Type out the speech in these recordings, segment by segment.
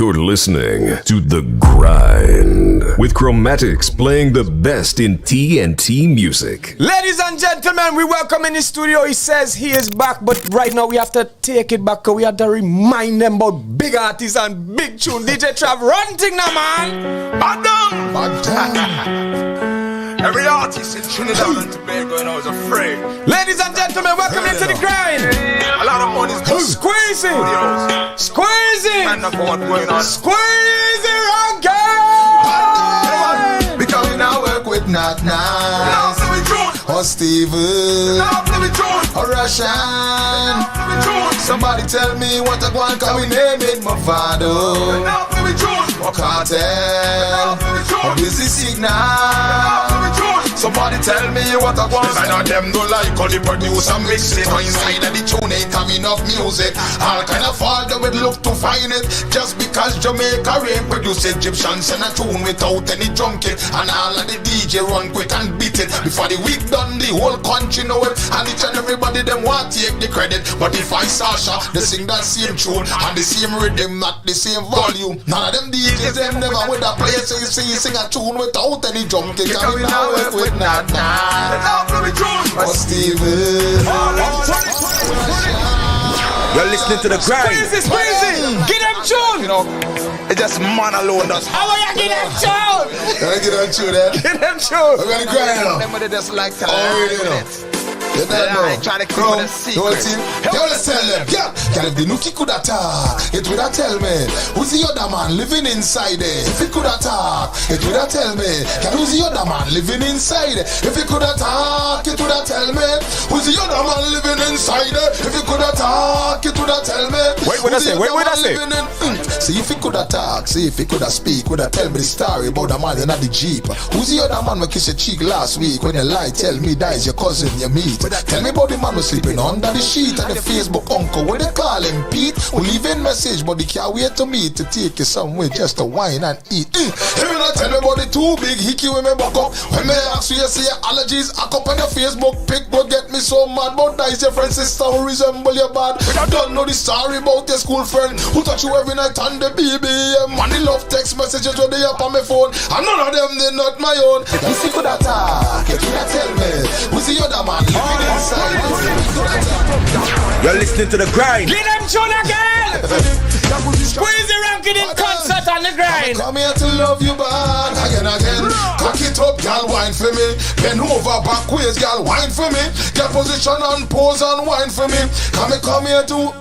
You're listening to The Grind with Chromatics playing the best in TNT music. Ladies and gentlemen, we welcome in the studio. He says he is back, but right now we have to take it back. We have to remind them about big artists and big tune. DJ Trav, run thing now, man. Every artist in Trinidad and Tobago and I was afraid. Ladies and gentlemen, welcome into The Grind. A lot of money's good. Squeezy! Squeezy! Man, that's what's going on. Squeezy Rankin! Because we now work with Not Nice or Steven or Russian. Somebody tell me what I want, cause we name it Mavado or Cartel or Busy Signal. Somebody tell me what I want. None of them don't like how the producer mix it. Inside of the tune ain't have enough music. All kind of fault they would look to find it. Just because Jamaica rain produce Egyptians and a tune without any drum kit. And all of the DJ run quick and beat it. Before the week done, the whole country know it. And each and everybody them want to take the credit. But if I Sasha, they sing that same tune and the same rhythm, not the same volume. None of them DJs them never with a player so you sing a tune without any drum kit. And we now work with Not Nice or Steven. You're listening to The Grind. Squeezy! Get them tune! You know, it's just man alone that's how are you get them tune? Get them tune then. Get them tune! We're gonna grind now. Remember they just like to You know. trying to keep it a secret. You let's tell them. Yeah, if the nookie could attack, it would have tell me. Who's the other man living inside it? If it could attack, it would have tell me. Who's the other man living inside it? If it could attack, it would have tell me. Who's the other man living inside it? If it could attack, it would have tell me. Wait, what I say? See if it could attack, see if it could have speak, would have tell me the story about the man in the Jeep. Who's the other man who kissed your cheek last week? When you lie, tell me that is your cousin you meet. Tell me about the man who's sleeping under the sheet and the Facebook uncle, what they call him Pete, who leave in message but they can't wait to meet to take you somewhere just to wine and eat. If you not tell me about the too big hickey when me buck up, when me ask you say your allergies, I up on your Facebook pic, but get me so mad, but that is your friend sister who resemble your bad. I don't know the story about your school friend who touch you every night on the BBM, and the love text messages when they up on my phone, and none of them they not my own. If you could attack, if you not tell me, who's the other man living inside? You're listening to The Grind. Get them tune again! Squeezy Rankin in concert on The Grind. Come here to love you bad again. Cock it up, girl, wine for me. Bend over backwards, girl, wine for me. Get position and pose and wine for me. Come here to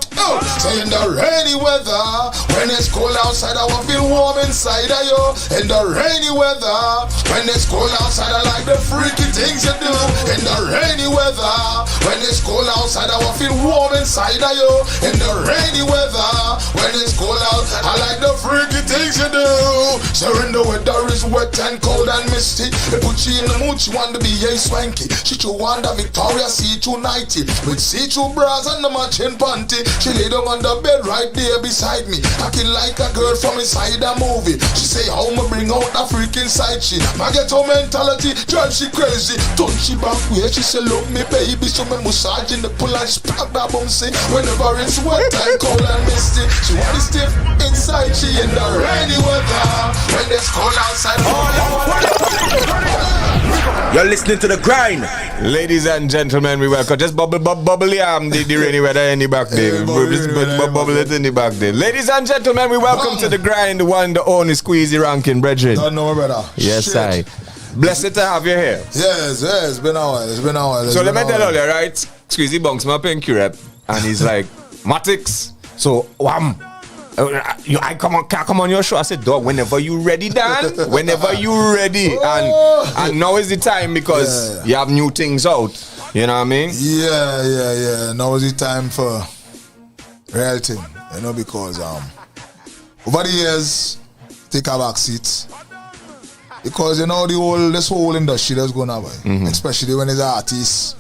say in the rainy weather, when it's cold outside, I will feel warm inside of you. In the rainy weather, when it's cold outside, I like the freaky things you do. In the rainy weather, when it's cold outside, I will feel warm inside of you. In the rainy weather, when it's cold out, I like the freaky things you do. So when the weather is wet and cold and misty, they put you in the mood, she want to be a swanky. She too want the Victoria see-through 90 with see-through bras and the matching panty. She lay down on the bed right there beside me, acting like a girl from inside a movie. She say how me bring out a freaking side she. My ghetto mentality drive she crazy. Don't she back where she say love me baby, so me massage in the pull and spark that bouncy. Whenever it's wet and cold and misty, she want to stiff inside she. In the rainy weather, when it's cold outside. You're listening to The Grind. Ladies and gentlemen, we welcome. Just bubble the rainy weather in the back there. Bubble it in the back there. Ladies and gentlemen, we welcome to The Grind, the one, the only Squeezy Rankin, brethren. Don't know, brother. Yes, Shit. I. Blessed to have you here. Yes, it's been a while. So let me tell you, right? Squeezy bunks my pink rep, and he's like, Matix. So, wham. I come on your show. I said, dog, whenever you ready, Dan. Whenever you ready. And now is the time because you have new things out. You know what I mean? Yeah. Now is the time for real thing. You know, because over the years, take a back seat. Because you know this whole industry that's going on, especially when it's artists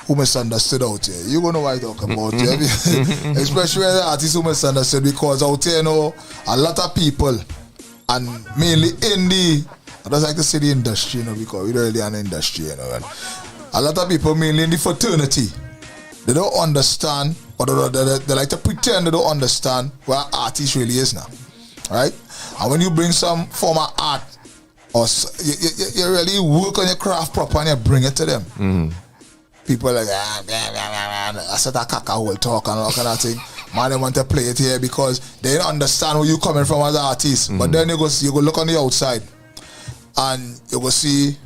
who misunderstood out here. You gonna know what I talk about, especially when the artists who misunderstood, because out here, you know, a lot of people, and mainly in the, I don't like to say the industry, you know, because we're really an industry, you know, and a lot of people, mainly in the fraternity, they don't understand, or they like to pretend they don't understand what artist really is now. right? And when you bring some form of art, or you really work on your craft proper and you bring it to them. People like, I said that caca will talk and all kind of thing. Man, they want to play it here because they don't understand where you coming from as an artist. But then you go look on the outside and you go see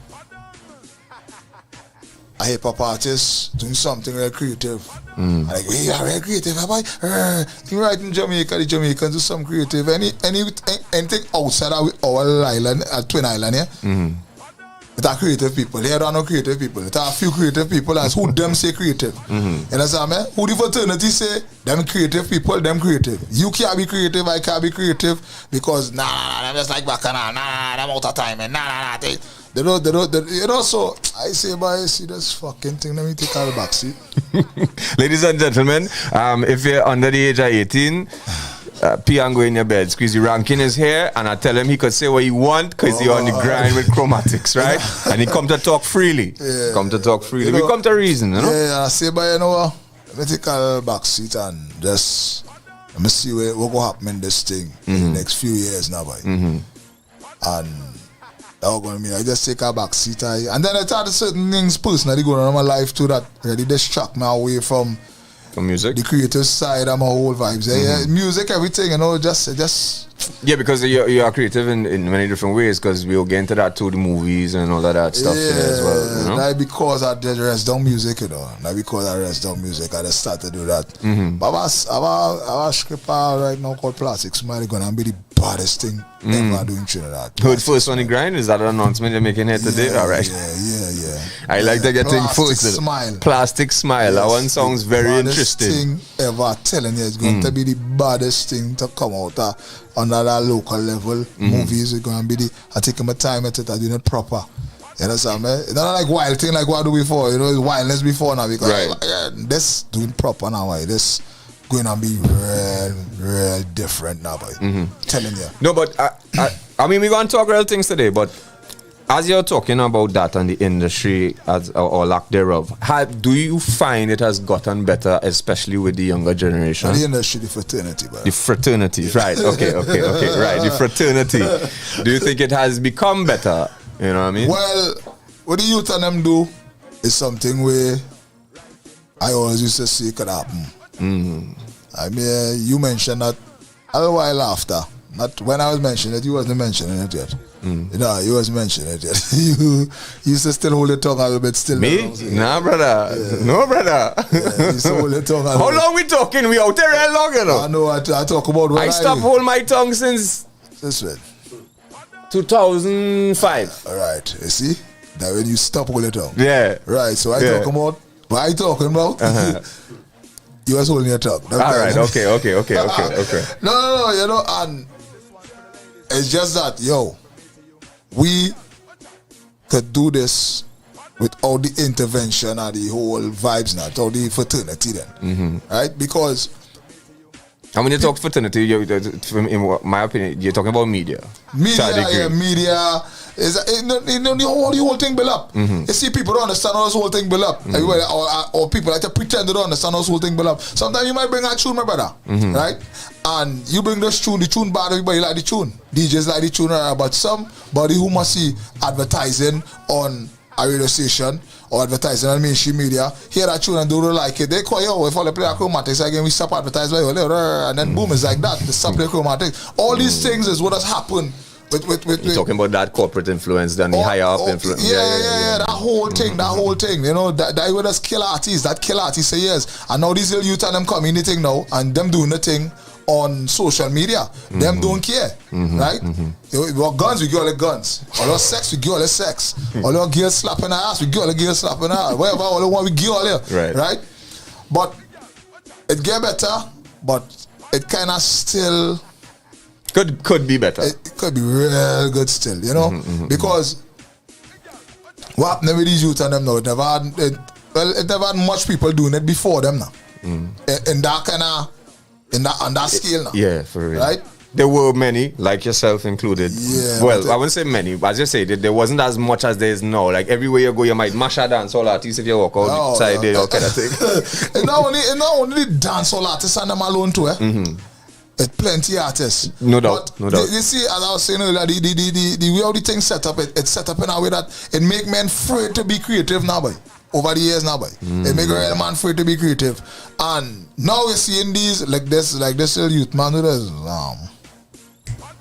a hip hop artist doing something very creative. Like, we are very creative. You right in Jamaica, the Jamaicans do some creative. Anything outside of our island, Twin Island, yeah? It are creative people. Here are no creative people. It are a few creative people as who them say creative. You understand me? Who the fraternity say them creative people, them creative. You can't be creative, I can't be creative because nah, I'm just like back nah, I'm out of time and nah. They don't, you know, so I say, boy, see this fucking thing, let me take out the back seat. Ladies and gentlemen, if you're under the age of 18, pee and go in your bed. Squeezy Rankin is here, and I tell him he could say what he want because he's on the grind with Chromatics, right? And he come to talk freely. Yeah. Come to talk freely. You know, we come to reason, you know? Yeah, I say, but you know what? Let me take a back seat and just let me see what will happen in this thing in the next few years now, boy. And that going to mean I just take a back seat. And then I thought certain things personally going on in my life too that really distract me away from music, the creative side of my whole vibes. Yeah, music, everything, you know, just yeah, because you are creative in many different ways. Because we'll get into that too, the movies and all of that stuff as well. You know? Not because I did rest down music, you know. Not because I rest down music, I just started to do that. But I have a script right now called Plastic Smile. Gonna be the baddest thing ever doing Trinidad. Who'd first on the grind? Is that an announcement you're making here today? All right. Yeah. I like to get things first. Smile. Plastic Smile. That one sounds very interesting. Thing ever telling you it's going to be the baddest thing to come out on that local level. Movies are going to be I take my time at it. I do it proper. You understand me? It's not like wild thing like what I do before. You know, it's wildness before now because this doing proper now. This going to be real different now, boy. Telling you. No, but I mean, we're going to talk real things today, but as you're talking about that and the industry or lack thereof, do you find it has gotten better, especially with the younger generation? Not the industry, the fraternity, bro. The fraternity, right. Okay, right. The fraternity. Do you think it has become better? You know what I mean? Well, what the youth and them do is something where I always used to see it could happen. I mean, you mentioned that a little while after. Not when I was mentioning it, you wasn't mentioning it yet. You know, you wasn't mentioning it yet. You used to still hold your tongue a little bit still. Me? Nah, brother. Yeah. No, brother. Yeah, you used to hold your tongue a little How long we talking? We out there real long, you know? I know, I talk about when I stopped holding my tongue since... This way. 2005. All right, you see? That when you stop holding your tongue. Yeah. Right, so I talk about... What I talking about? You was holding your tongue. All right, okay. No, you know, and it's just that, we could do this without the intervention of the whole vibes now, without the fraternity then, right? Because... And when you talk fraternity, in my opinion, you're talking about media. Media. The whole thing build up. You see, people don't understand how this whole thing build up. Or people like to pretend they don't understand how this whole thing build up. Sometimes you might bring a tune, my brother, right? And you bring this tune, the tune bad, everybody like the tune. DJs like the tune, but somebody who must see advertising on a radio station or advertising on mainstream media, hear that tune and don't like it. They call you, if I play a Chromatics again, we stop advertising, and then boom, it's like that. They stop playing Chromatics. All these things is what has happened. You're talking about that corporate influence, then the higher up influence. Yeah. That whole thing, you know, that would just kill artists. That kill artists for years. And now these little youth and them coming the thing now, and them doing the thing on social media. Them don't care, right? We got guns, we get all the guns. All the sex, we get all the sex. All the girls slapping our ass, we get all the girls slapping our ass. Whatever, all the one we get all there, right? But it get better, but it kind of still... Could be better. It could be real good still, you know? Because what happened with these youth and them now, it never had much people doing it before them now. In that kind of... on that scale now. Yeah, for real. Right? There were many, like yourself included. Yeah. Well, I wouldn't say many, but as you say, there wasn't as much as there is now. Like everywhere you go, you might mash a dance all artists if you walk out outside there, all kind of thing. It's not only the dance all artists and them alone too, You With plenty artists. No doubt, but no doubt. You see, as I was saying earlier, the way how the thing set up, it's set up in a way that it make men afraid to be creative now, boy. Over the years now, boy. It make a real man afraid to be creative. And now we're seeing these, like this little youth man who does,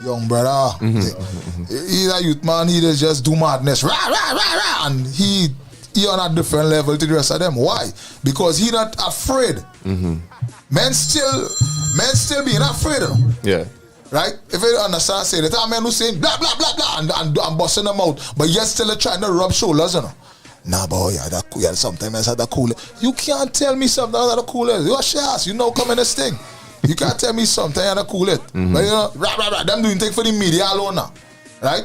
young brother. He's a youth man, he does just do madness. Rah, rah, rah, rah, and he on a different level to the rest of them. Why? Because he not afraid. Men still being afraid of him. Yeah. Right? If you understand, say that men who saying blah blah blah blah and busting them out, but yet still trying to rub shoulders, you know. Nah, boy, that cool. Sometimes I that cool. You can't tell me something that cool is. You are shares. You know, come in this thing. You can't tell me something that cool it. But you know, them doing things for the media alone now, right?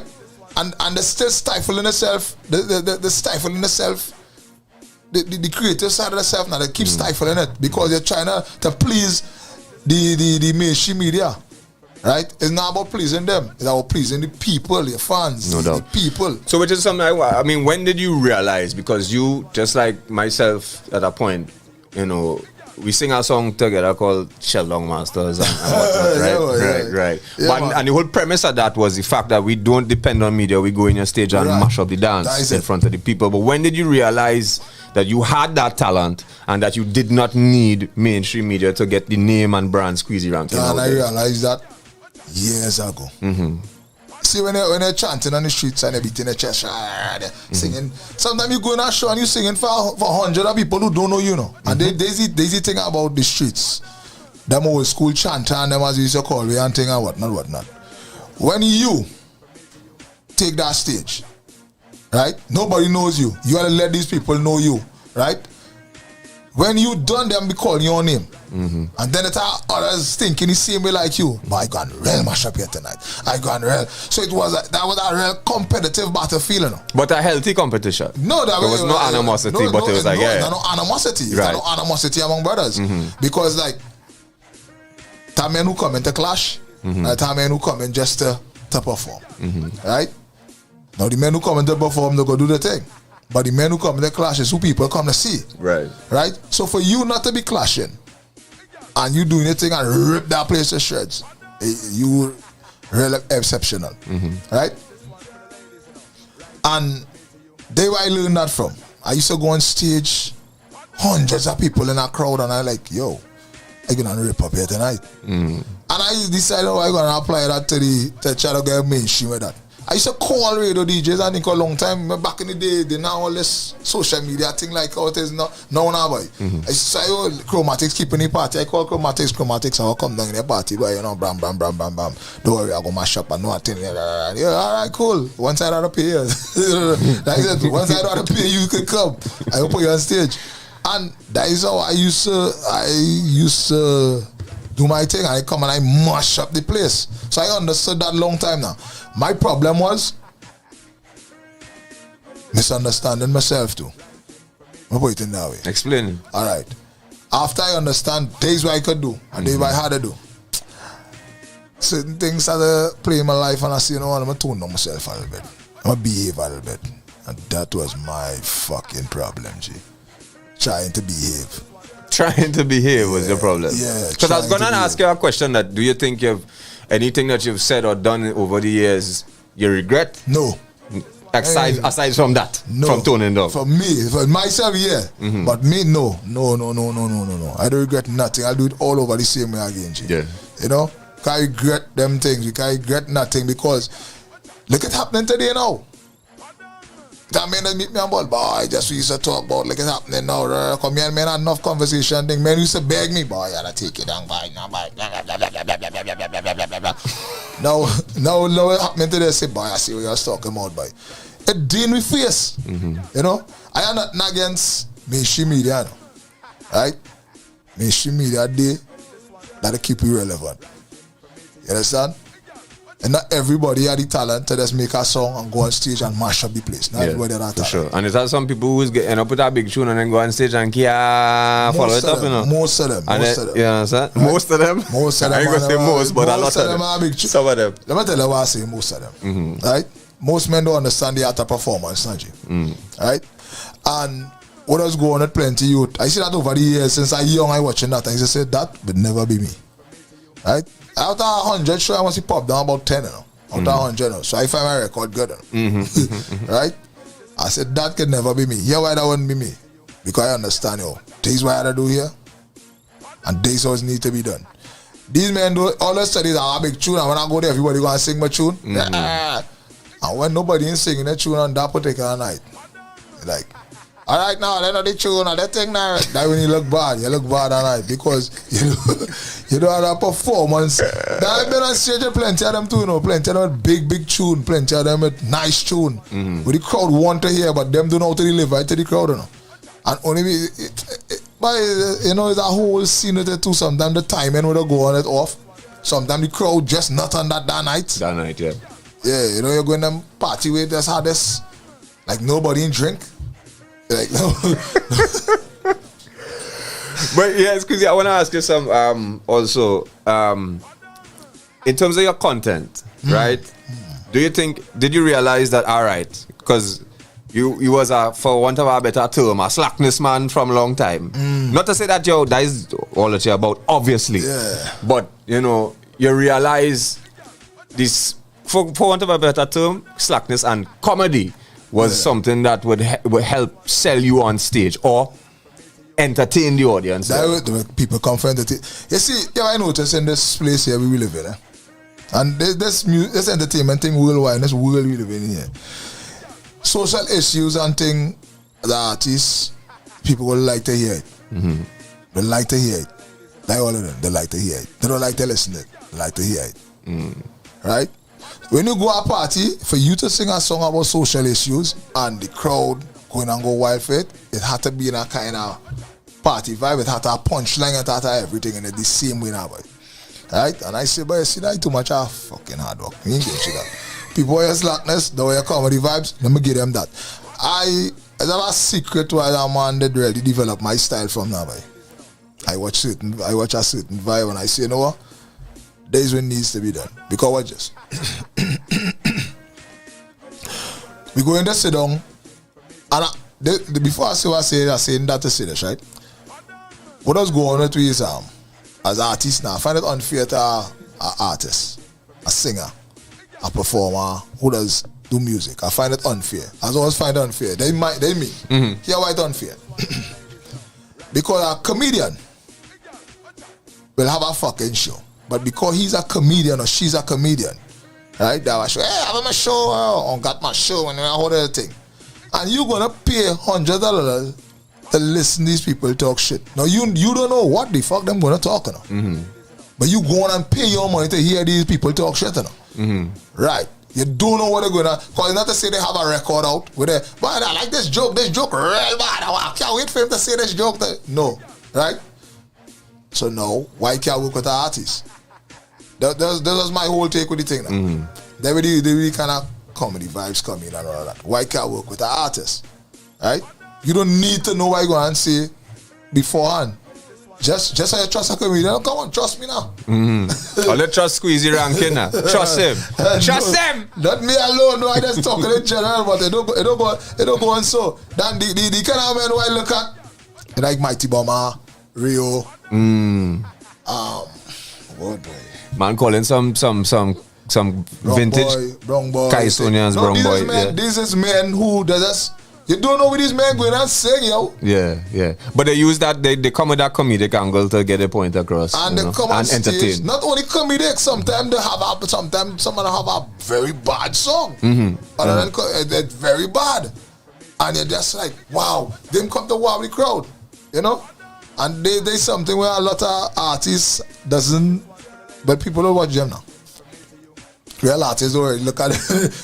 And they're still stifling themselves. They're stifling themselves. The creative side of themselves now, they keep stifling it because they're trying to please the mainstream media. Right? It's not about pleasing them. It's about pleasing the people, the fans, no doubt. the people. So which is something I mean, when did you realize? Because you, just like myself at a point, you know, we sing a song together called Sheldon Masters and whatnot, right? Yeah, and the whole premise of that was the fact that we don't depend on media. We go in your stage and mash up the dance in front of the people. But when did you realize that you had that talent and that you did not need mainstream media to get the name and brand SQUEEZY Rankin out And I there? realized that years ago. See, when they're chanting on the streets and they're beating their chest, singing. Sometimes you go in a show and you're singing for hundreds of people who don't know you, know. And there's the thing about the streets. Them old school chanter and them as you used to call me and thing and whatnot. When you take that stage, right? Nobody knows you. You gotta let these people know you, right? When you done them, be calling your name. And then it's others thinking the same way like you. But I got real mash up here tonight. I got real. So that was a real competitive battlefield, you know. But a healthy competition. No, there was no animosity, but it was like, yeah. No animosity. Right. No animosity among brothers. Because like, there are men who come in to clash. There are men who come in just to perform. Right? Now the men who come in to perform, they go do the thing. But the men who come in the clash is who people come to see. Right. Right? So for you not to be clashing and you doing your thing and rip that place to shreds, you really exceptional. Right? And they where I learned that from. I used to go on stage, hundreds of people in a crowd, and I like, yo, I'm gonna rip up here tonight. And I decided I'm gonna apply that to try to get mainstream with that. I used to call radio DJs, I think a long time back in the day. They now all this social media thing like how it is now boy. I used to say, oh, Chromatics keeping the party. I call Chromatics, I'll come down in the party, boy, you know, bam. Don't worry, I'll go mash up and no thing. Yeah, alright, cool. Once I don't pay you. Like that, once I don't pay you, you can come. I will put you on stage. And that is how I used to do my thing. I come and I mash up the place. So I understood that long time now. My problem was misunderstanding myself too. I'll put it in that way. Explain. Alright. After I understand, there's what I could do and there's what I had to do. Certain things I play in my life and I say, you know what, I'm going to tune down myself a little bit. I'm going to behave a little bit. And that was my fucking problem, G. Trying to behave. Trying to behave was your problem. Yeah. Because I was going to ask you a question that do you think you've anything that you've said or done over the years you regret? No. Aside from that, no. from toning down. For me, for myself, yeah. But me, no. I don't regret nothing. I'll do it all over the same way again, G. Yeah. You know? Can't regret them things. You can't regret nothing because look at happening today now. That man that meet me on board, boy, I just used to talk about like it's happening now. Come here, man, had enough conversation thing. Man used to beg me, boy, I gotta take it down, boy, now, boy. Now it happening today, I say, boy, I see what you're talking about, boy. It deal with face. You know? I am not against mainstream media, no. Right? Mainstream media day that'll keep you relevant. You understand? And not everybody had the talent to just make a song and go on stage and mash up the place. Not everybody had that talent. Sure. And is that some people who's end up with a big tune and then go on stage and follow it up, you know? Most of them. You understand? Right? Most of them? Most of them. I ain't gonna say most, but a lot of them. Are big some of them. Let me tell you what I say, most of them. Right? Most men don't understand the art of performance, not you? Right? And what I was going at plenty youth, I see that over the years since I young, I watching that, and I say that would never be me. Right? After 100 show, I must pop down about 10 now. After 100, so I find my record good. Right? I said, that could never be me. Here why that wouldn't be me. Because I understand, this what I had to do here, and this what need to be done. These men do all the studies are a big tune, and when I go there, everybody gonna sing my tune. And when nobody is singing that tune on that particular night, like, all right now, they know the tune and that thing now. That when you look bad that night because you don't have a performance. That I've been on stage with plenty of them too, plenty of them with big tune, plenty of them with nice tune. But the crowd want to hear, but them don't know how to deliver it to the crowd, And only but it's a whole scene with it too. Sometimes the timing would go on it off. Sometimes the crowd just not on that night. That night, yeah. Yeah, you're going to party with this hardest, like nobody in drink. Like no. But yeah, Squeezy, I want to ask you some also in terms of your content, right? Do you think, did you realize that, all right, because you was for want of a better term, a slackness man from a long time. Not to say that that is all that you're about, obviously. Yeah. But you realize this, for want of a better term, slackness and comedy was something that would help sell you on stage or entertain the audience. That people come for entertain. You see, I notice in this place here we live in, and this entertainment thing worldwide, this world we live in here. Social issues and things, the artists, people will like to hear it. They like to hear it. Like all of them, they like to hear it. They don't like to listen to it. They like to hear it. Right? When you go to a party, for you to sing a song about social issues and the crowd going and go wild for it, it had to be in a kind of party vibe. It had to have punchline, it had to have everything in it the same way now. Right? And I say, but you see that too much of fucking hard work. You ain't getting that. People wear slackness, they wear comedy vibes, let me give them that. I have a secret why that man did really develop my style from now. I watch a certain vibe and I say, you know what? There's what needs to be done. Because what just? We go in there, sit down, and before I say what I say that to say this, right? What does go on with is as artists now, I find it unfair to an artist, a singer, a performer who does do music. I find it unfair. I always find it unfair. They me. Here why it's unfair? Because a comedian will have a fucking show. But because he's a comedian or she's a comedian, right? They have a show. Hey, I have my show. I got my show and all that thing. And you're gonna pay $100 to listen to these people talk shit. Now you don't know what the fuck them gonna talk now. But you go on and pay your money to hear these people talk shit now. Right? You don't know what they're gonna. Cause not to say they have a record out with it. But I like this joke real bad. I can't wait for him to say this joke. No, right? So no, why can't I work with the artist? That was my whole take with the thing now. They really kind of comedy vibes come in and all that. Why can't I work with the artist? Right? You don't need to know what you're going to say beforehand. Just so you trust a comedian. Come on, trust me now. Or let's trust Squeezy Rankin now. Trust him. Trust him. Not me alone. No, I just talking in general, but it don't go on so. Then the kind of men who I look at, like Mighty Bomber, Rio, what boy? Man calling some vintage brown boy, Kaisonians, brown boy. This is men who does. You don't know what these men going and saying, yo. Yeah. But they use that, they come with that comedic angle to get a point across. And they come on stage, entertain. Not only comedic, sometimes they have sometimes someone have a very bad song. Other than it's very bad. And you're just like, wow, them come to wow the crowd. You know? And there's something where a lot of artists doesn't, but people don't watch them now. Real artists already look at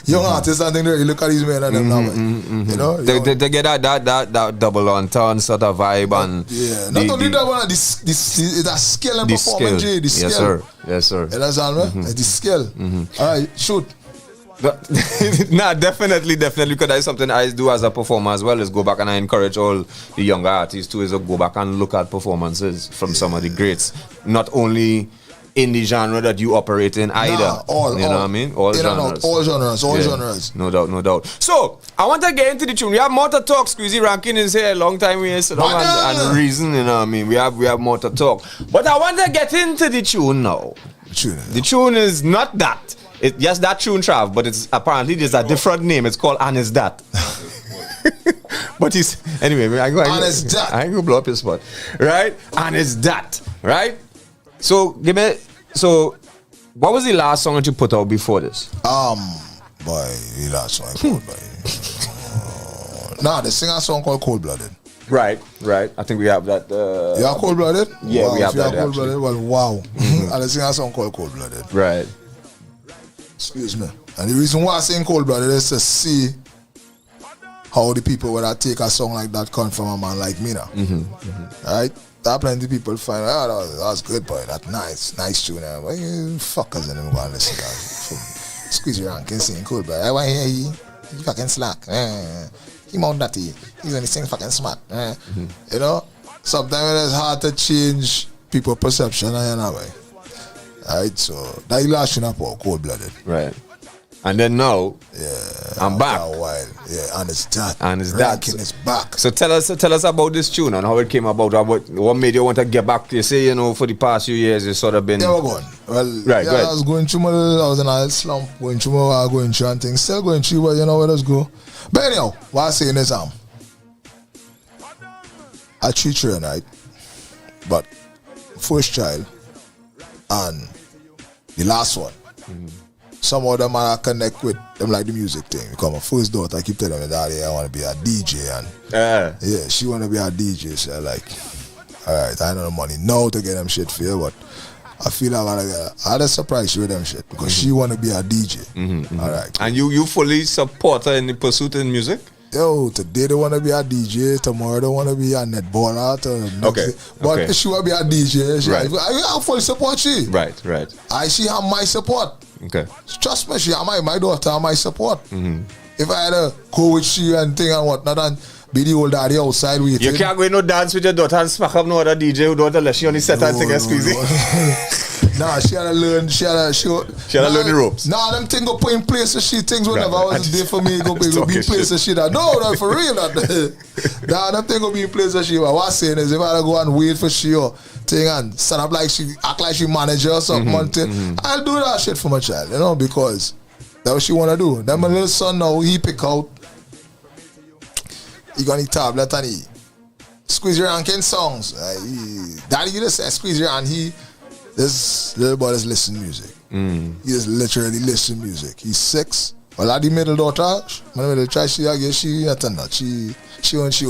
young artists and they already look at these men and them now. You know, they get that double entendre sort of vibe and not only that one, the skill and performance. The skill. Yes, sir. You understand me? The skill. All right, shoot. Nah, definitely, because that's something I do as a performer as well, is go back and I encourage all the younger artists to go back and look at performances from some of the greats. Not only in the genre that you operate in either. You know what I mean? All genres. All genres. No doubt. So, I want to get into the tune. We have more to talk. Squeezy Rankin is here a long time. We sit down and reason, you know what I mean? We have more to talk. But I want to get into the tune now. The tune is not that. Yes, that tune, Trav, but it's apparently there's a different name. It's called And Is That. But he's anyway. I ain't gonna blow up his spot, right? And Is That, right? So what was the last song that you put out before this? Boy, the last song I put, boy. They sing a song called Cold Blooded. Right. I think we have that. You are Cold Blooded? Yeah, wow, we have that. Cold Blooded. Well, wow. And they sing a song called Cold Blooded. Right. Excuse me. And the reason why I sing Cold Blooded is to see how the people when I take a song like that come from a man like me now. Right? There are plenty of people find, that's good, boy. That's nice tune. Well, you fuckers and them go and listen to that. SQUEEZY RANKIN sing Cold Blooded. I want to hear you fucking slack. He mount that he only sing fucking smart. You know? Sometimes it's hard to change people's perception in a way. Right? So that last tune up Cold Blooded. Right. And then now, I'm back. Yeah, and it's that. Rankin is back. So tell us about this tune and how it came about. What made you want to get back? You say, for the past few years, you sort of been. Yeah, we're going. Well, right, I was going through I was in a slump, going through and things. Still going through, but where let's go. But anyhow, what I'm saying is, I treat you right, but first child and the last one. Some of them I connect with them like the music thing. Because my first daughter, I keep telling my daddy I want to be a DJ, and yeah, she want to be a DJ. So I'm like, all right, I know the money now to get them shit for you, but I feel I had a surprise with them shit because she want to be a DJ. All right, and you fully support her in the pursuit in music. Yo, today they want to be a DJ, tomorrow they want to be a netballer. But she want to be a DJ. I fully support she. Right. She have my support. Okay. Trust me, she and my daughter and my support. If I had to go with she and thing and whatnot and be the old daddy outside waiting. You can't go no dance with your daughter and smack up no other DJ who don't let she only set and sing and SQUEEZY. Nah, she had to learn. She had to learn the ropes. Nah, them things go put in place. She things whenever I was there for me go be in place. She that no, for real. Nah, them things go be in place. She. What I'm saying is, if I had to go and wait for she or thing and stand up like she act like she manager or something, I'll do that shit for my child, because that's what she wanna do. Then my little son now, he pick out. He got the tablet and he SQUEEZY RANKIN songs. Daddy, you just say SQUEEZY and this little boy just listen music. He just literally listen music. He's 6. Well, I the middle daughter, my middle child, she attend that. She won't see.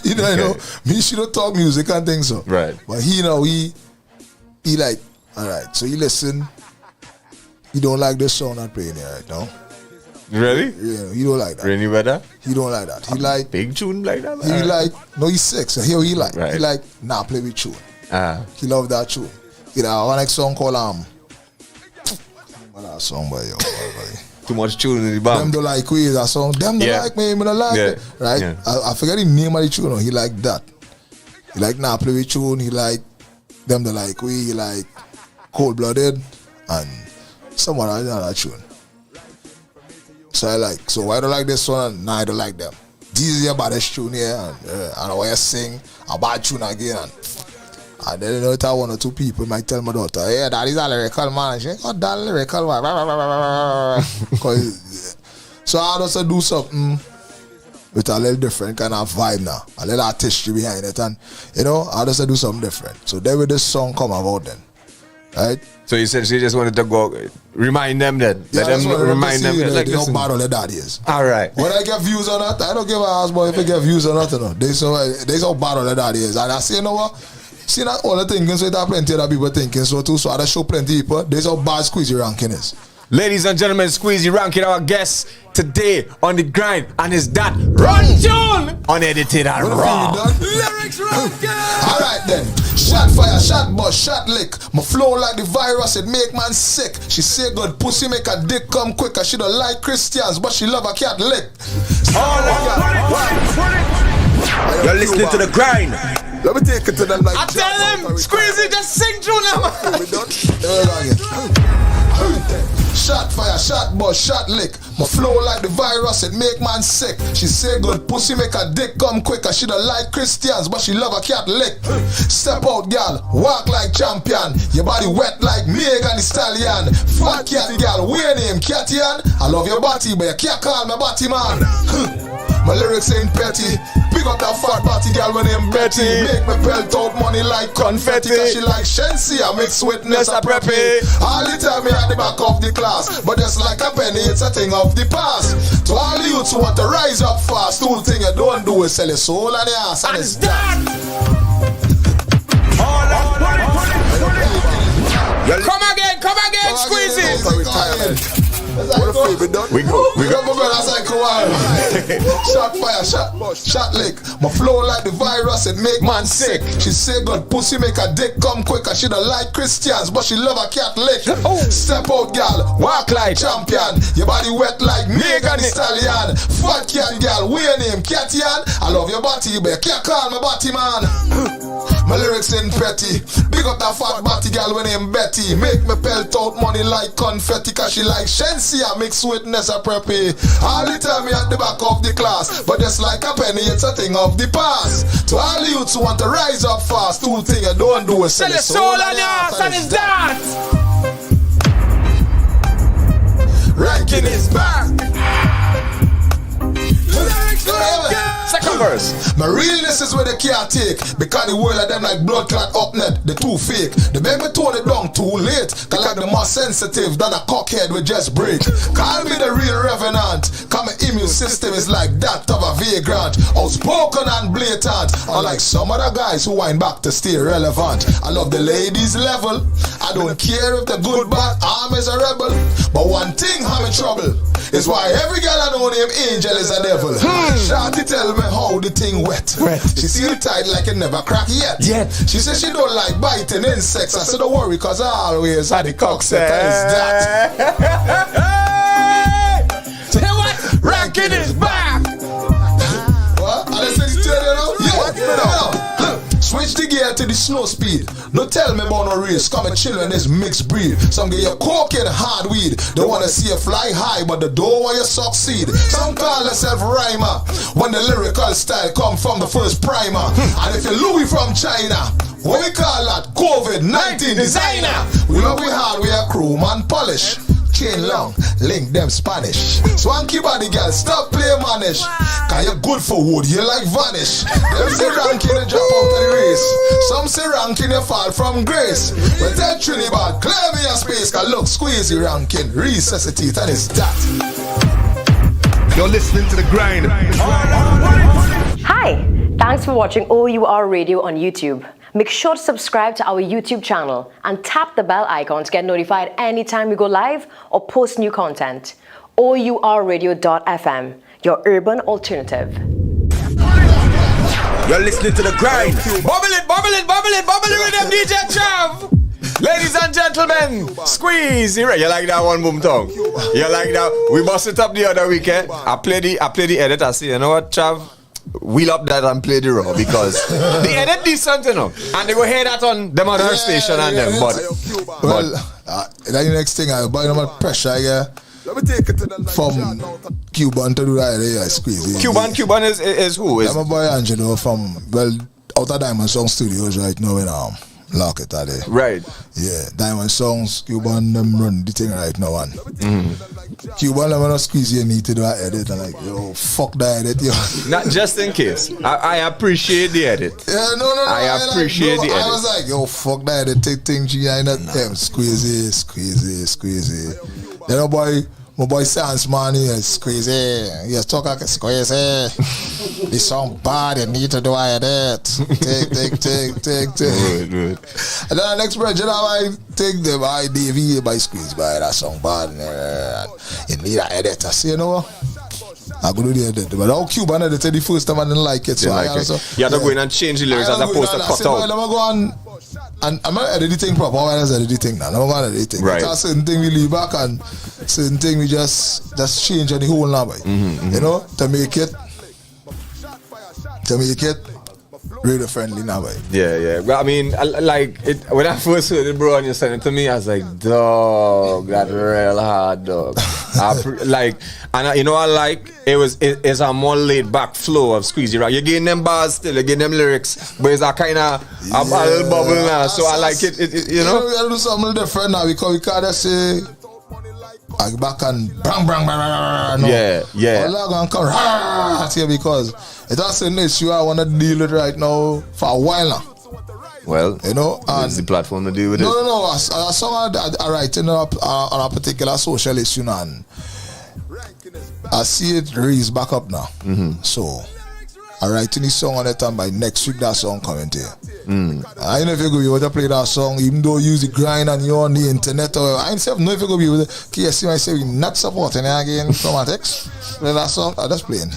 You know, me, she don't talk music and things so. Right. But he like, all right, so he listen. He don't like this song not playing here right now. Really? Yeah, he don't like that. Rainy Weather? He don't like that. He like big tune like that? He like, no, he's 6. So here he like. Right. He like, play with tune. He love that tune. One next song called what that song by yo? Too much tune in the band. Them don't like we that song. Them don't like me don't like it. Right? Yeah. I forget the name of the tune. He like that. He like play with tune. He like them don't like we. He like Cold Blooded and someone other tune. So I like. So why don't like this one? I don't like them. This is your baddest tune here, and I want to sing a bad tune again. And then it's 1 or 2 people might tell my daughter, "Yeah, that is a lyrical man." She got that lyrical man. So I also do something with a little different kind of vibe now, a little artistry behind it, and I also do something different. So then with this song come about then, right? So you said she just wanted to go remind them then. Yeah, let them remind them like how bad all that is. All right. When I get views on that, I don't give a ass boy if I get views or nothing. No. They how bad all that is, and I say, you know what? See that all the thinking, so there are plenty other people thinking so too. So I show plenty of people. This how bad SQUEEZY RANKIN is. Ladies and gentlemen, SQUEEZY RANKIN, our guest today on the grind, and is that Run Tune, unedited and raw. Lyrics Rankin. All right then. Shot fire, shot bust, shot lick. My flow like the virus, it make man sick. She say good pussy make her dick come quicker. She don't like Christians, but she love a cat lick. You're listening to the grind. Let me take it to the like. I tell them, SQUEEZY, just sing through them. We done? Shot fire, shot buzz, shot lick. My flow like the virus, it make man sick. She say good pussy make her dick come quicker. She don't like Christians, but she love a cat lick. Step out, gal, walk like champion. Your body wet like Megan Thee Stallion. Fat cat, gal, weird name, Catian. I love your body, but you can't call me body man. My lyrics ain't petty. Pick up that fat body girl when I'm Betty. Make me pelt out money like confetti. Cause she like Shensi, I make sweetness a preppy. All the time me at the back of the class, but just like a penny, it's a thing of the past. To all the youths who want to rise up fast, the thing you don't do is sell your soul and your ass. And it's that. Come again, Squeezy. We go. That's like shot fire, shot lick. My flow like the virus, it make man sick. She say good pussy make her dick come quicker. She don't like Christians, but she love a cat lick. Step out, gal, walk like champion. Your body wet like Megan Thee Stallion. Fat cat, gal, weird name, Catian. I love your body, but you can't call me body man. My lyrics ain't petty. Big up that fat body gal when I'm Betty. Make me pelt out money like confetti. Cause she like Shensi, I make sweetness a preppy. All the time me at the back of the class, but just like a penny, it's a thing of the past. To all the youths who want to rise up fast, two things you don't do is sell your soul and your ass, and it's that. Rankin is back. Second verse. My realness is where they can't take. Because the world of them like blood clot up net, they too fake. They make me tone it down too late. Cause like the more sensitive than a cockhead we just break. Call me the real revenant. Cause my immune system is like that of a vagrant. Outspoken and blatant. Unlike some other guys who wind back to stay relevant. I love the ladies level. I don't care if the good bad arm is a rebel. But one thing I'm in trouble is why every girl I know named Angel is a devil. Shawty tell me how the thing wet. She see it tight like it never crack yet. She says she don't like biting insects. I said don't worry cause I always had the cocksetter is that. Tell what? Rankin is back. What? And I said it's still there now? Yeah. Switch the gear to the slow speed. No tell me about no race. Come and chill in this mixed breed. Some get your coke and hard weed. They wanna see you fly high, but they don't want you succeed. Some call themselves rhymer when the lyrical style come from the first primer. And if you're Louis from China, what we call that? COVID-19 designer. We love we hard, we are chrome and polish. Chain long, link them Spanish. Swanky body girl, stop play manish. Cause you're good for wood, you like vanish. Them say ranking you drop out of the race. Some say ranking you fall from grace. But tell Trinidad, clear me your space. Cause look, squeezy ranking, resuscitate, and it's that. You're listening to The Grind. Hi, thanks for watching O.U.R Radio on YouTube. Make sure to subscribe to our YouTube channel and tap the bell icon to get notified anytime we go live or post new content. OURradio.fm, your urban alternative. You're listening to The Grind. Bubble it with them DJ Trav. Ladies and gentlemen, Squeezy. You like that one, BooMTowN? You like that? We bust it up the other weekend. I play the edit. I say, you know what, Trav? Wheel up that and play the raw because the edit decent, you know, and they go hear that on them other station and them. But the next thing I buy them pressure, yeah. Let me take it to the from Cuban to do that, yeah, Squeezy. Cuban is who? I'm a boy Angelo from Outer Diamond Song Studios right now in Lock it out there. Right. Yeah, Diamond Songs, Cuban them run the thing right now and Cuban them not squeeze you need to do an edit and like yo fuck that edit yo. Not just in case. I appreciate the edit. Yeah, no. I appreciate the edit. I was like, yo fuck that edit, take things you ain't not them squeezy. Then my boy Sans man is squeezy. Yes, talk like a squeezy. This song bad, you need to do an edit. Take. Good. And then the next project I take them I DV by squeeze by that song bad. You need an edit. I say, you know I go do the edit. But how Cuban edited the first time I didn't like it. So you have to go in and change the lyrics as opposed to cut out. I'm going to go on and I'm not editing proper. I'm not editing now. I'm not editing. Right. Because certain thing we leave back and certain thing we just change on the whole number. You know, to make it Radio friendly now, boy. Yeah. But I mean, like when I first heard it, bro, and you sent it to me, I was like, dog, that real hard, dog. You know, I like it's a more laid back flow of Squeezy Rap. You're getting them bars still, you're getting them lyrics, but it's a kind of a little bubble now. So I like it. You know, we gotta do something different now because we can't just say. I back and bang. No. Yeah. I'm not gonna come here because it's an issue I wanna deal with right now for a while now. Well, you know, and it's the platform to deal with it. No. A song I write on a particular social issue now, and I see it raise back up now. So I write this song on it, and by next week that song coming to you. I know if you're going to be able to play that song, even though you use the grind and you're on the internet, or I know if you're going to be able to, KSC might say we're not supporting it again, Chromatics. Play that song, I'm just playing.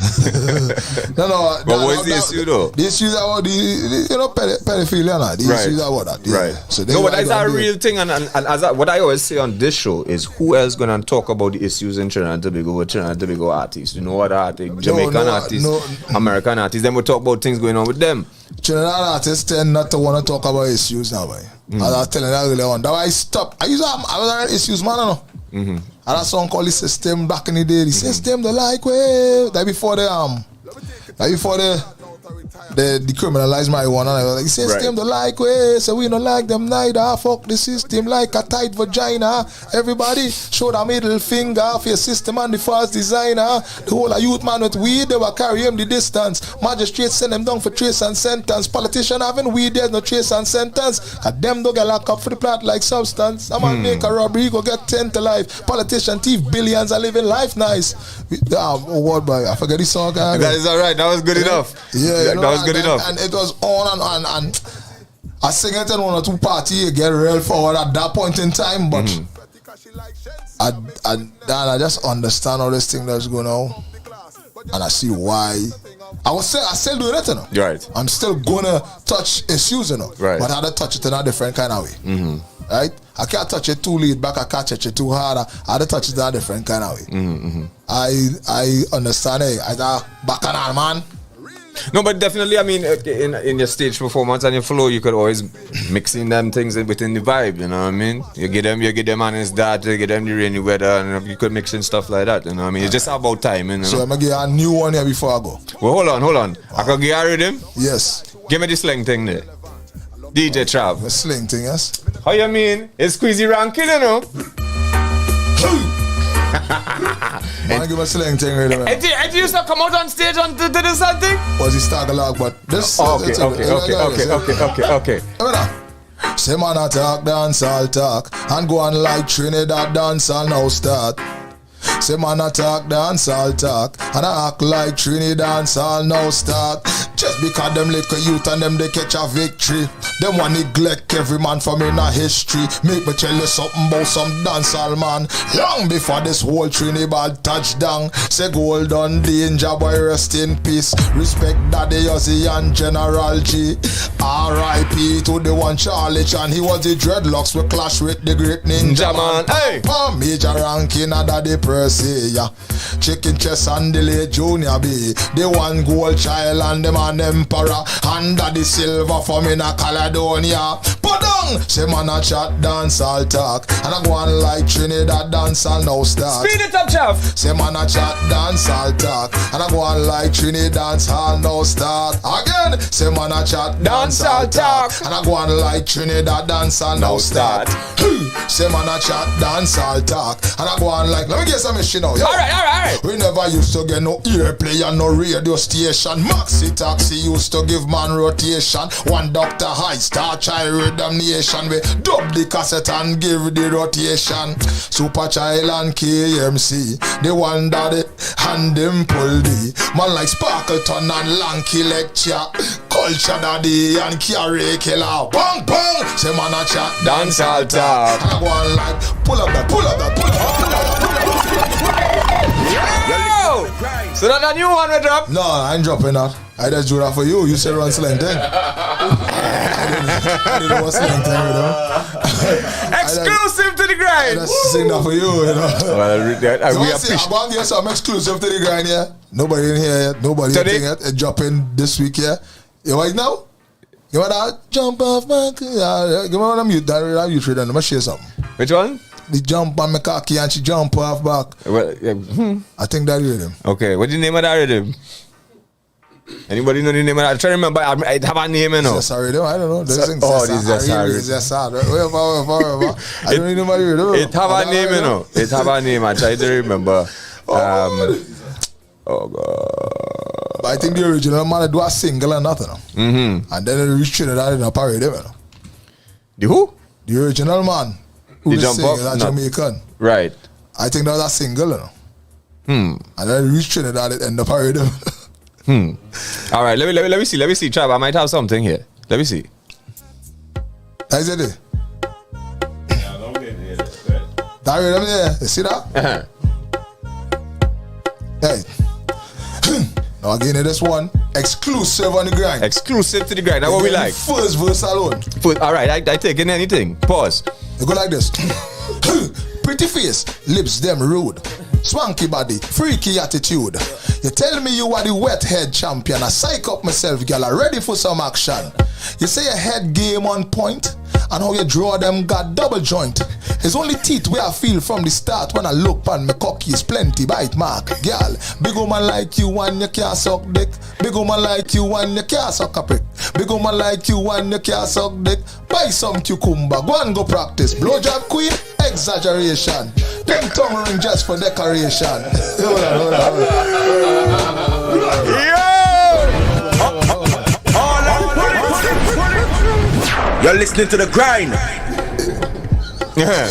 No. But what is the issue though? The issue is about the pedophilia now. The issue is about that. Yeah. Right. So no, but that's a real thing, and as what I always say on this show is who else going to talk about the issues in Trinidad and Tobago with Trinidad and Tobago artists? You know what artists? Jamaican artists, American artists, then we talk about things going on with them. Trinidad artists tend not to want to talk about issues now, boy. As I was telling you earlier on, that's why I stopped. I was an issues man, I know. And that song called The System back in the day. The system, the like way. That before they decriminalized marijuana. I was like, the system, the like way. So we don't like them neither. Fuck the system like a tight vagina. Everybody show the middle finger for your system and the false designer. The whole of youth man with weed, they will carry him the distance. Magistrates send them down for trace and sentence. Politician having weed, there's no trace and sentence. Cause them don't get locked up for the plot like substance. A man make a robbery, go get 10 to life. Politician thief billions are living life nice. What boy? I forget this song. That is alright. That was good enough. Yeah, that was good enough. And it was on and I sing it in 1 or 2 parties, get real forward at that point in time, but I just understand all this thing that's going on, and I see why. I still doing it, you know. Right. I'm still gonna touch issues, you know. Right. But I had to touch it in a different kind of way. Right? I can't touch it too laid back. I can't touch it too hard. I had to touch it in a different kind of way. I understand it. I back on man. No, but definitely, I mean, in your stage performance and your flow, you could always mix in them things within the vibe, you know what I mean? You get them on his dad, you get them the rainy weather, and you could mix in stuff like that, you know what I mean? It's just about timing, you know? So I'm going to give you a new one here before I go. Well, hold on. I can give you a rhythm? Yes. Give me the sling thing there. DJ Trav. The sling thing, yes? How you mean? It's Squeezy Rankin, you know? I give a slang thing right away. Did you used to come out on stage on to do something? Was he Tagalog, but this Okay. Say man a talk, dance all talk, and go on like Trinidad dance all now start. Say man a talk, dance all talk, and I act like Trinidad dance all now start. Just because them little youth and them they catch a victory, them want neglect every man from in a history. Make me tell you something about some dancehall man. Long before this whole Trinidad touchdown, say golden danger boy rest in peace. Respect Daddy Yossi and General G. R.I.P. to the one Charlie Chan. He was the dreadlocks we clash with the great ninja man. Hey! Major Rankin and Daddy Percy, yeah. Chicken chest and the late Junior B. The one gold child and the man emperor. And Daddy Silver from in a Caledonia. Put down! Say man a chat dance all talk, and I go on like Trinidad dance all now start. Speed it up, Chav! Say man a chat dance all talk, and I go on like Trinidad dance all now start. Again! Say man a chat dance all talk, and I go on like Trinidad dance all now start. Say man a chat dance all talk, and I go on like, let me get some machine now. Alright. We never used to get no airplay and no radio station. Maxi Taxi used to give man rotation. One Dr. High Star Child Rhythm Nation. We dub the cassette and give the rotation. Super Child and KMC, the one that it hand them pull the man like Sparkleton and Lanky Lecture. Culture Daddy and Carry Killer. Bang bang. Say man a chat dance all talk, and I go on like pull up that. Yo! So that's a new one we drop? No, I ain't dropping that. I just do that for you. You said run slang thing. I didn't want slang thing, you know. Exclusive to the grind. I just sing that for you, you know. Well, we appreciate. I'm going to get some exclusive to the grind here. Nobody in here yet. Nobody in yet. It's dropping this week here. You right now? Give me that jump off my give me one of you that you should let me share something. Which one? The jump on my cocky and she jump off back. Well, yeah. I think that rhythm. Okay, what's the name of that rhythm? Anybody know the name of that? I try to remember. I have a name, you know. Yes, rhythm. I don't know. This is sad. Whatever. I don't even know the rhythm. It have a name, you know. It have a name. I try to remember. Oh God. But I think the original man do a single and nothing. Mm-hmm. And then they reach Trinidad in a parody, you know. The who? The original man. Who The the jump singer, up? that No. Jamaican. Right. I think that was a single, you know. And then they reach Trinidad and the parody. All right. Let me see. Let me see. Trav, I might have something here. Let me see. Is it it? That rhythm there. You see that? Uh-huh. Hey. Now again, this one exclusive on the grind. Exclusive to the grind. That's what we like. First verse alone. All right. I take in anything. Pause. You go like this. Pretty face, lips them rude. Swanky body, freaky attitude. You tell me you are the wet head champion. I psych up myself, girl. I ready for some action. You say your head game on point, and how you draw them got double joint. It's only teeth where I feel from the start when I look on my cocky is plenty bite mark. Girl, big woman like you and you can't suck dick. Big woman like you and you can't suck a prick. Big woman like you and you can't suck dick. Buy some cucumber, go and go practice. Blowjob queen, exaggeration. Them tongue ring just for decoration. Hold on. You're listening to the grind. Yeah.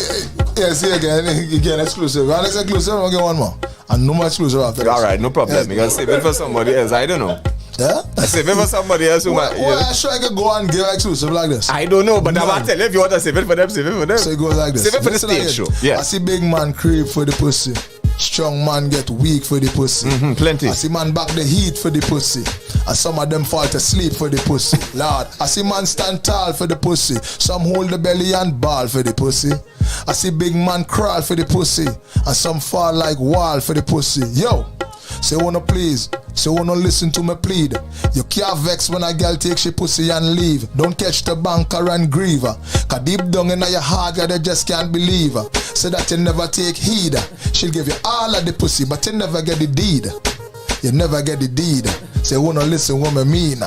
Yeah, see again exclusive. And it's exclusive, I'll get one more. And no more exclusive after this. All right. No problem. Yes. You can save it for somebody else. I don't know. Yeah? I save it for somebody else who might. Well, sure I can go and give exclusive like this. I don't know, but No. I'm going to tell you if you want to save it for them, save it for them. So it goes like this. Save it for the Listen stage again. show. Yeah. I see big man crave for the pussy. Strong man get weak for the pussy. Plenty. I see man back the heat for the pussy. And some of them fall asleep for the pussy. Lord, I see man stand tall for the pussy. Some hold the belly and ball for the pussy. I see big man crawl for the pussy. And some fall like wall for the pussy. Yo, say wanna please, say wanna listen to me plead. You can't vex when a girl take she pussy and leave. Don't catch the banker and grieve her. Cause deep down in your heart, you just can't believe her. Say that you never take heed. She'll give you all of the pussy, but you never get the deed. You never get the deed. Say wanna listen what me mean.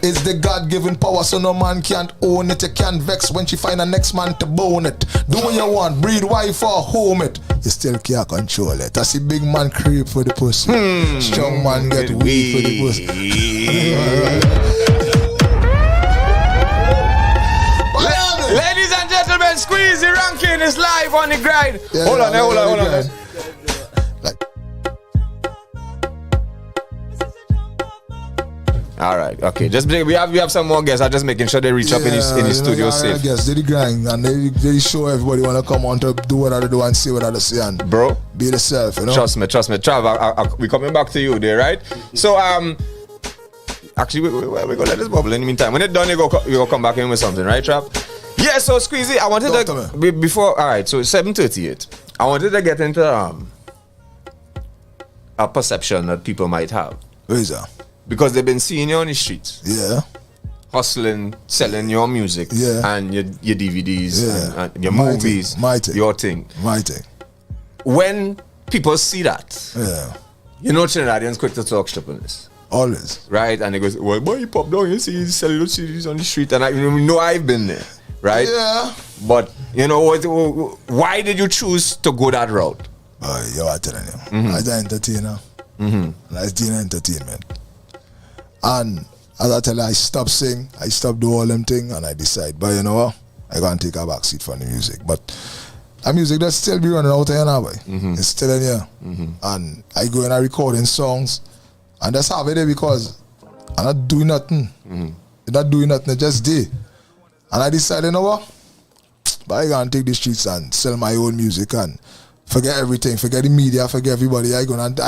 It's the God-given power, so no man can't own it. You can't vex when she find a next man to bone it. Do what you want, breed wife or home it. You still can't control it. I see big man creep for the pussy. Strong man get weak for the pussy. Ladies and gentlemen, Squeezy Rankin is live on the grind. Yeah, hold on. Like, All right, okay. Just we have some more guests. I'm just making sure they reach up in his studio safe. Yes, they grind and they show everybody wanna come on to do what I do and see what I see and Bro, be yourself, you know. trust me. Trav, we coming back to you there, right? So actually we're gonna let this bubble in the meantime. When it's done, you go come back in with something, right, Trav? Yeah. So Squeezy, I wanted Talk to to me. before. All right, so 7:38. I wanted to get into a perception that people might have. Where is that? Because they've been seeing you on the streets, Yeah. hustling, selling your music, Yeah. and your DVDs, Yeah. and your My movies, thing, my thing. your thing. My thing. When people see that, Yeah. you know Trinidadians quick to talk shit on this, Always. right? And they go, well, boy, you pop down, you see he's selling those CDs on the street, and I know I've been there, right? Yeah. But, you know, why did you choose to go that route? Yo, I'm telling you. As an entertainer. And I doing entertainment. And as I tell you, I stop sing, I stop do all them thing, and I decide, but you know what? I gonna take a back seat for the music. But the music that still be running out here now, boy. It's still in here. And I go and I recording songs, and that's how it is because I'm not doing nothing. I'm not doing nothing, I just did. And I decided, you know what? But I gonna take the streets and sell my own music and forget everything, forget the media, forget everybody. I go and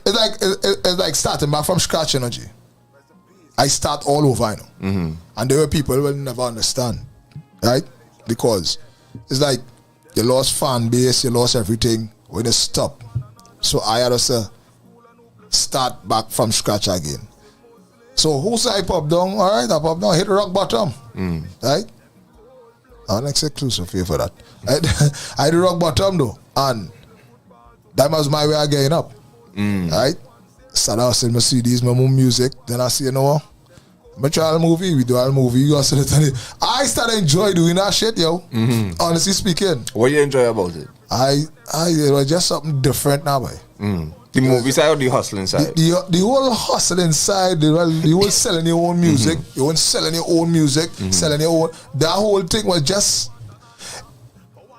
it's like starting back from scratch, energy. I start all over, you know. And there were people who will never understand, right? Because it's like you lost fan base, you lost everything when you stop. So I had to start back from scratch again. So who say I pop down? All right, I pop down, hit rock bottom. Right? Our next exclusive here for that. I hit rock bottom though, and that was my way of getting up. Right? Started out selling my CDs, my more music. Then I see, you know what? I try a movie, we do a movie. You guys I started enjoy doing that shit, yo. Honestly speaking. What you enjoy about it? It was just something different now, boy. The movie side or the hustling side? The whole hustling side, you were selling your own music, you weren't selling your own music, selling your own. That whole thing was just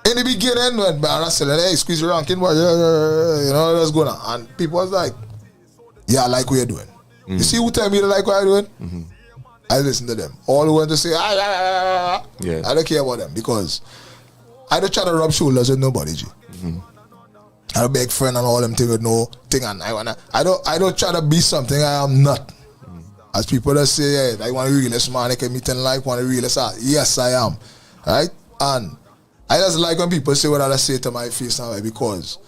in the beginning when I was selling, hey, SQUEEZY RANKIN, you know what's going on. And people was like, yeah, I like what you're doing. You see who tell me they like what I'm doing? I listen to them. All who want to say, I don't care about them because I don't try to rub shoulders with nobody, G. I'm a big friend and all them things with no thing, and I don't try to be something I am not. As people that say, I want to realist man, I can meet in life, want to realist. Yes, I am. Right? And I just like when people say what I say to my face now because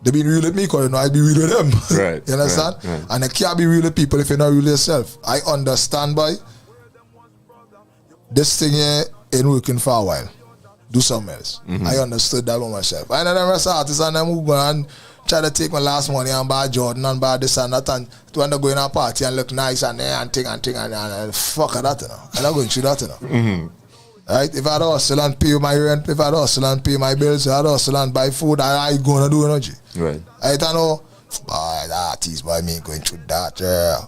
they be real with me because you know I be real with them. Right. You understand? Right. And I can't be real with people if you're not real with yourself. I understand by this thing here ain't working for a while. Do something else. I understood that about myself. I know the rest of artists and them who go and try to take my last money and buy Jordan and buy this and that and to end up going to a party and look nice and thing and fuck that, you know. I'm not going through that, you know. Right? If I don't hustle and pay my rent, if I don't hustle and pay my bills, if I don't hustle and buy food, I gonna do, you know, G. Right. I don't know. Boy, that artist, boy, me going through that.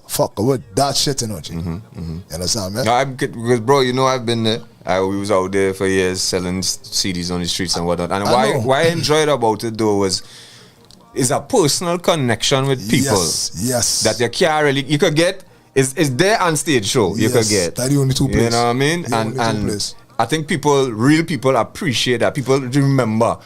Fuck with that shit, you know, G. You understand, man? No, because, bro, you know, I've been there. We was out there for years selling CDs on the streets and whatnot. And why I enjoyed about it though was it's a personal connection with people. Yes. That you can't really you could get it's there on stage show you could get. That's the only two places. You know what I mean? And I think real people appreciate that. People remember,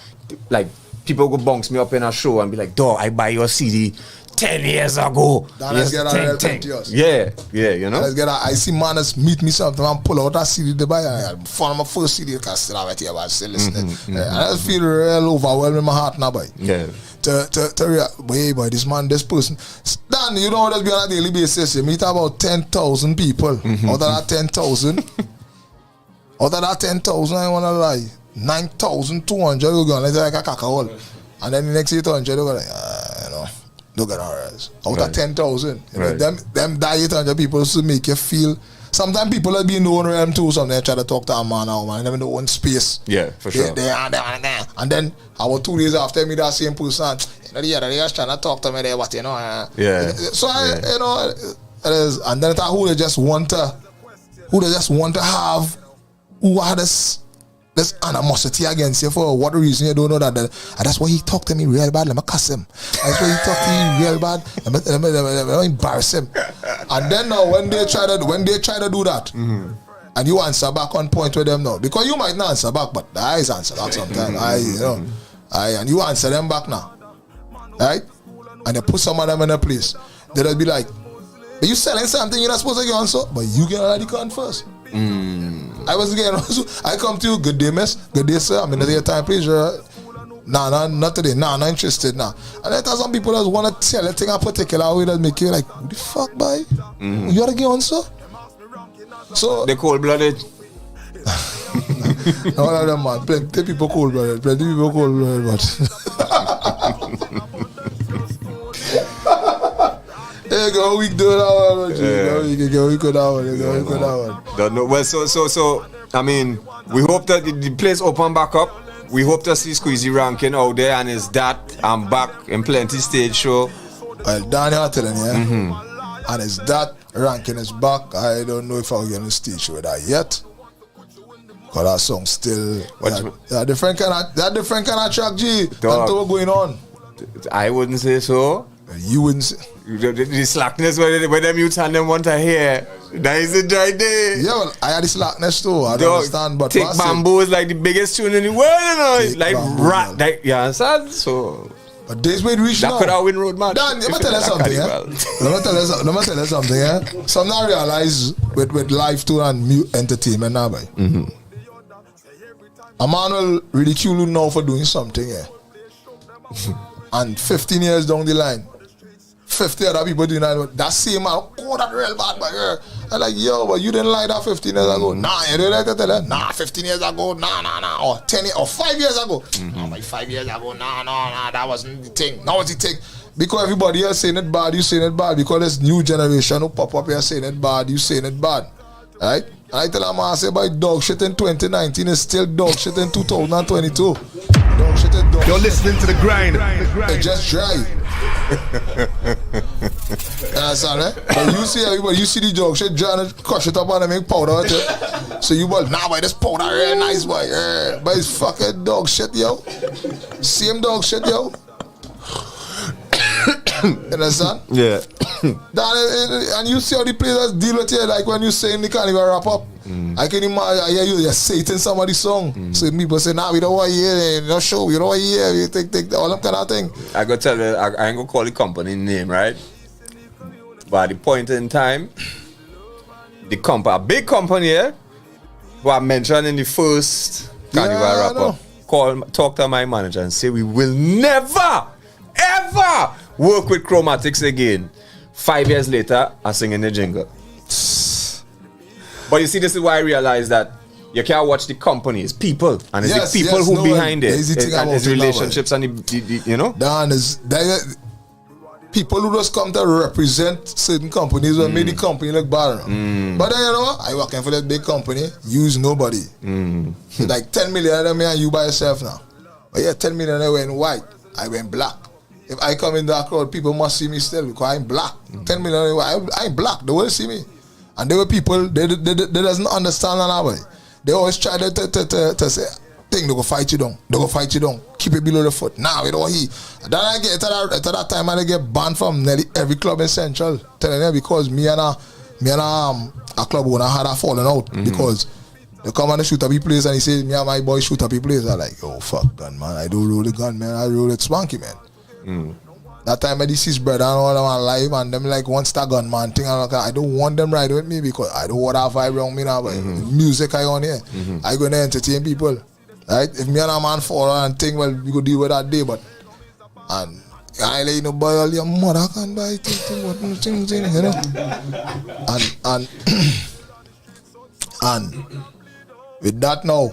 like people go bounce me up in a show and be like, dog, I buy your CD 10 years ago. Let's get out 20 years. Yeah, you know. Let's get out. I see man meet me something and pull out that CD to buy. And find my first CD because still have it here, but I'm still listening. I just feel real overwhelmed in my heart now, boy. Yeah. Boy, this person. Dan, you know that's be on a daily basis. You meet about 10,000 people. Out of that 10,000, I want to lie, 9,200 will go like a cacao. And then the next 800 will go like, you know. Look at ours. Out of 10,000. Them 800 people to make you feel. Sometimes people that be in their own realm too. Sometimes try to talk to a man or man. They have their own space. Yeah, for sure. And then about 2 days after me, that same person, you know, the other day trying to talk to me there, but you know. So you know, it is. And then it's who they just want to have, who had this animosity against you for what reason you don't know that. That's why he talked to me real bad. Let me cuss him. That's why he talked to me real bad. Let me embarrass him. And then now when they try to do that, and you answer back on point with them now, because you might not answer back, but the eyes answer back sometimes. And you answer them back now, right? And they put some of them in a place. They'll be like, "Are you selling something you're not supposed to get answer, but you get already con first." I was getting also. I come to you, good day, miss. Good day, sir. I'm in the time, please. Nah, not today. Nah, not interested now. And then there's some people that want to tell a thing a particular way that make you like, who the fuck, boy? You gotta get on, sir? So they cold-blooded. All of them, man. Plenty people cold-blooded. But there you go, we do that one. We go that one. Don't know. Well, so I mean, we hope that the place open back up. We hope to see SQUEEZY RANKIN out there, and is that I'm back in plenty stage show. Well, Daniel telling you, and is that Rankin is back. I don't know if I'll get on the stage show with that yet. Cause that song still different kind of track, G. That's what going on. I wouldn't say so. You wouldn't say. The slackness where them youths and them want to hear. That is a dry day. Yeah, well, I had the slackness too. I don't understand, but Take Bamboo is like the biggest tune in the world, you know. It's like rap, like you understand? So but days we reach now. That could have win road match. Dan, let me tell you something, Let me tell you something, yeah. Something I realize with life too and entertainment now, boy. A man will ridicule you now for doing something, yeah. And 15 years down the line, 50 other people doing that. That same man, oh, that real bad boy. Yeah. I'm like, yo, but you didn't like that 15 years ago. Nah, you didn't like that. Tell her. Nah, 15 years ago. Nah. Or 10 or 5 years ago. Oh, like 5 years ago. Nah. That wasn't the thing. Now what's the thing? Because everybody else saying it bad, you saying it bad. Because this new generation who pop up here saying it bad, you saying it bad. Right? And I tell them, I say, by dog shit in 2019 is still dog shit in 2022. Dog shit in dog. You're listening to the grind. It just dry. You understand, eh? But you see everybody, you see the dog shit dry and crush it up and make powder out it. So you boy, nah, boy, this powder real nice, boy. Yeah. But it's fucking dog shit, yo. Same dog shit, yo. You understand? Yeah. And you see how the players deal with it, like when you saying they can't even wrap up. I can imagine, I hear you, you're saying somebody's song. So people say, nah, we don't want to hear it, no show, we don't want to hear it, you take all that kind of thing. I gotta tell you, I ain't gonna call the company name, right? But at the point in time, a big company here, who I mentioned in the first Carnival wrap up, talk to my manager and say, we will never, ever work with Chromatics again. 5 years later, I sing in the jingle. But you see, this is why I realized that you can't watch the companies, people, and it's the people who behind it, and it's relationships and the you know. Dan is people who just come to represent certain companies and make the company look bad. But then you know, I working for that big company, use nobody. Like 10 million of them and you by yourself now. But yeah, 10 million I went white, I went black. If I come in that crowd, people must see me still because I'm black. 10 million, I'm black. They will see me. And there were people, they doesn't understand that way. They always try to say, thing, they go fight you down. They go fight you down. Keep it below the foot. Nah, we don't hear. Then I get, at that time, I get banned from nearly every club in Central. Telling them because me and a club owner had a falling out. Because they come and shoot up the place and he say, me and my boy shoot up the place. I'm like, oh, fuck, gun, man. I don't roll the gun, man. I roll it swanky, man. That time I deceased brother and all them alive and them like one star gunman thing and I don't want them riding with me because I don't want to have vibe around me now, but music I on here. I gonna entertain people. Right? If me and a man fall and think, well, we go deal with that day, but and I let you know buy all your mother can buy things, you know. And with that now,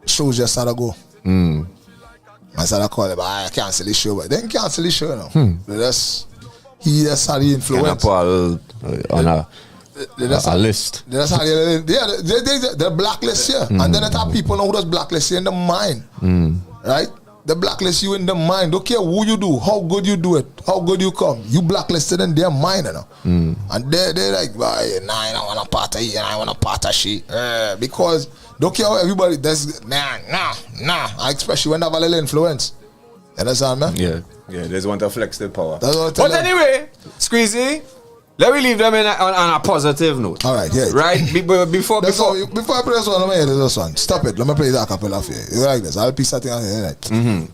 shows just start to go. I said I call it, but I cancel the show. But then cancel the show now. He just had the influence. On a list. They just had the blacklist here. And then I have people now who does blacklist you in the mind. Right? They blacklist you in the mind. Don't care who you do, how good you do it, how good you come. You blacklisted in their mind, you know. And they're like, nah, I don't want a part of you, I want a part of she. Because don't care how everybody does. Nah. Especially when they have a little influence. You understand, man? Yeah. There's one to flex their power. But anyway, Squeezy, let me leave them on a positive note. All right, yeah. Right? Before I play this one, let me hear this one. Stop it. Let me play that acapella for you. You like this? I'll piece that thing on here. Right?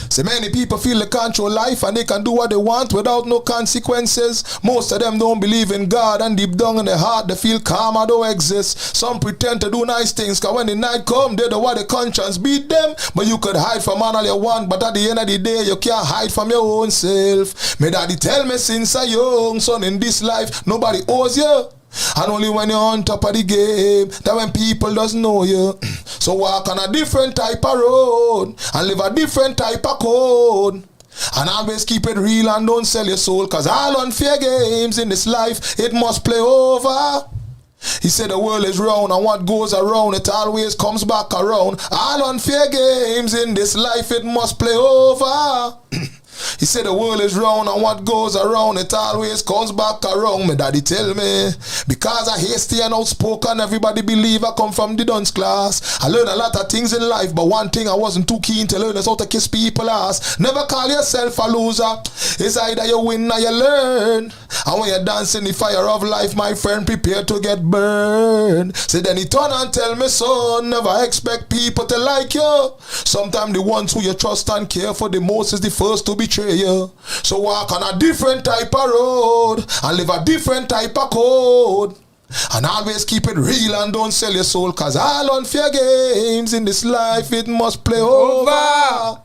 So many people feel they control life and they can do what they want without no consequences. Most of them don't believe in God and deep down in their heart they feel karma don't exist. Some pretend to do nice things cause when the night come they don't want the conscience beat them. But you could hide from all you want, but at the end of the day you can't hide from your own self. My daddy tell me since I young, son, in this life nobody owes you. And only when you're on top of the game, that when people doesn't know you. So walk on a different type of road and live a different type of code. And always keep it real and don't sell your soul, cause all unfair games in this life, it must play over. He said the world is round and what goes around, it always comes back around. All unfair games in this life, it must play over. He said the world is round and what goes around, it always comes back around. My daddy tell me, because I hasty and outspoken, everybody believe I come from the dunce class. I learned a lot of things in life, but one thing I wasn't too keen to learn is how to kiss people ass. Never call yourself a loser. It's either you win or you learn. And when you dance in the fire of life, my friend, prepare to get burned. So then he turn and tell me, son, never expect people to like you. Sometimes the ones who you trust and care for the most is the first to betray you. So walk on a different type of road and live a different type of code. And always keep it real and don't sell your soul, cause all unfair games in this life, it must play over.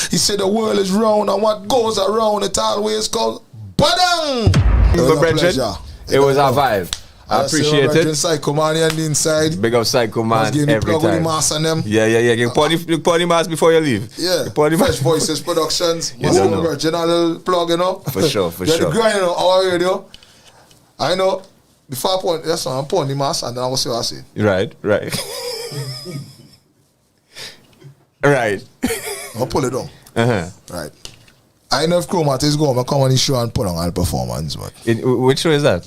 He said the world is round and what goes around it always goes badang. It was a pleasure. It was our vibe. I appreciate it. Psycho Man on the inside. Big up Psycho Man every plug time. With the mass on them. Yeah. Give party mask before you leave. Yeah. Fresh Voices Productions. You don't know. Original plug, you know. For sure. The grind, you know, our radio. I know. Before I point, yes, I'm putting the mask and then I will see what I say. Right. Right. I'll pull it down. Right. I know if Chromatics go, I'm come on the show and put on all performance, but. Which show is that?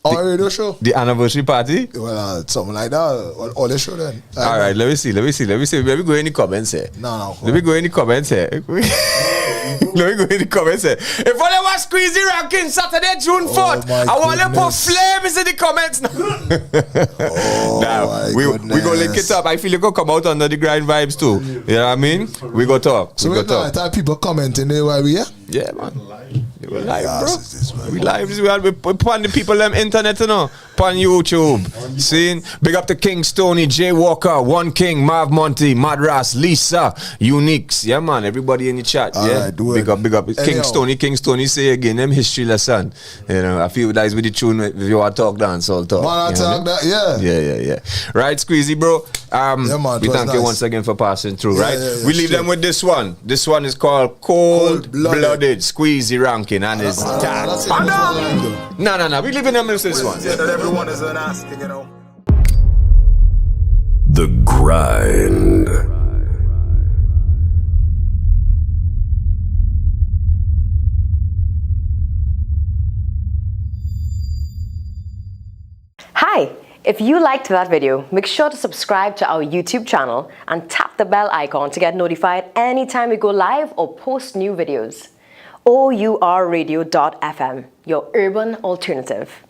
Our radio show. The anniversary party? Well, something like that. All the show then. All right, let me see. Let me go in the comments here. No. Let me go in the comments here. Let me go in the comments here. If only was Squeezy Rankin Saturday, June 4th, I want to put flames in the comments now. Now, we go link it up. I feel you go come out under the grind vibes too. You know what I mean? We go talk. So we go talk. People commenting there while we here? Yeah, man. We're live, bro. We live. We put on the people them internet, you know. On YouTube. Seeing big up to King Stoney, Jay Walker, One King, Marv Monty, Madras, Lisa, Uniques. Yeah, man. Everybody in the chat. Yeah. Right, big up. King Stoney say again, them history lesson. You know, I feel that is with the tune if you want to talk dance, all talk. Man, I talk that, yeah. Yeah. Right, Squeezy, bro. Man, we thank you once again for passing through, right? Yeah, we leave them with this one. This one is called Cold Blooded Squeezy Rankin and his dad. No. We leaving them with this one. Everyone is an ass, you know. The Grind. Hi! If you liked that video, make sure to subscribe to our YouTube channel and tap the bell icon to get notified anytime we go live or post new videos. O.U.R radio.fm, your urban alternative.